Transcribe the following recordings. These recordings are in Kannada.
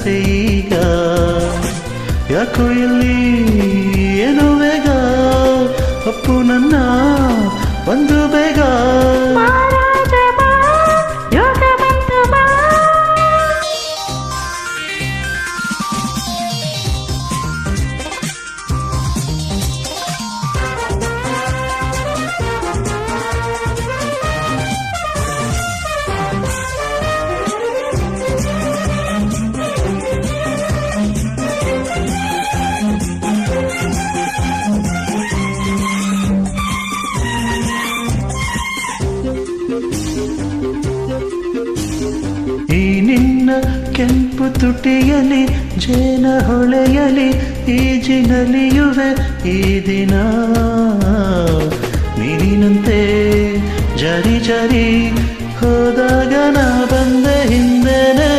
ಆಸೆ ಈಗ ಯಾಕೋ ಇಲ್ಲಿ ಏನೋ ಬೇಗ ಅಪ್ಪು ನನ್ನ ಒಂದು ಬೇಗ ಈ ನಿನ್ನ ಕೆಂಪು ತುಟಿಯಲಿ ಜೇನ ಹೊಳೆಯಲಿ ಈಜಿನಲಿಯುವೆ ಈ ದಿನ ನೀರಿನಂತೆ ಜರಿ ಜರಿ ಹೋದಾಗ ನಾ ಬಂದೆ ಹಿಂದೆನೆ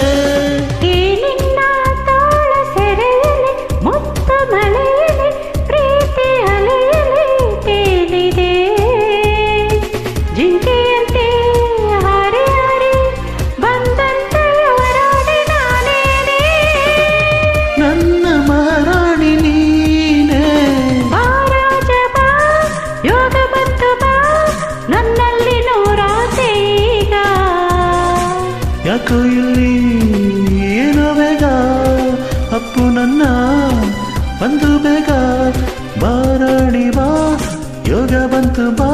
ಯಾಕೋ ಇಲ್ಲಿ ಏನೋ ಬೇಗ ಅಪ್ಪು ನನ್ನ ಬಂದು ಬೇಗ ಬಾರಾಣಿ ಬಾ ಯೋಗ ಬಂತು ಬಾ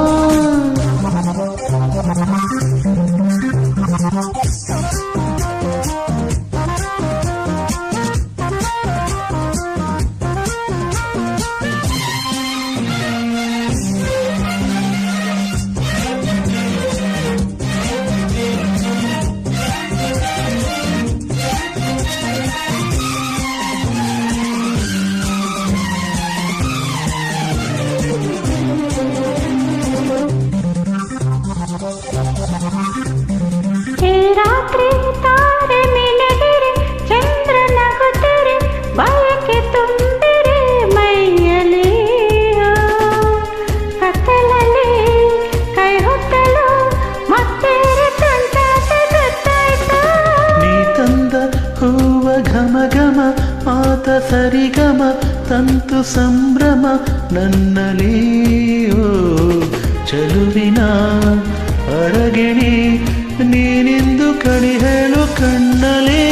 ರಾತ್ರಿ ತಾರೆ ಮಿಣಗಿರೆ ಚಂದ್ರ ನಗುತ್ತಿರೆ ಬಯಕೆ ತುಂಬಿರೆ ಮೈಯಲಿ ಕತ್ತಲಲ್ಲಿ ಕೈ ಹೊತ್ತಲು ಮತ್ತೆ ಗೊತ್ತಾಯ್ತು ನೀ ತಂದ ಹೂವ ಘಮ ಘಮ ಮಾತ ಸರಿಗಮ ತಂತು ಸಂಭ್ರಮ ನನ್ನಲ್ಲಿ ಚಲುವಿನ ಅರಗಿಣಿ ನೀನಿಂದು ಕಣಿ ಹೇಳು ಕಣ್ಣಲೇ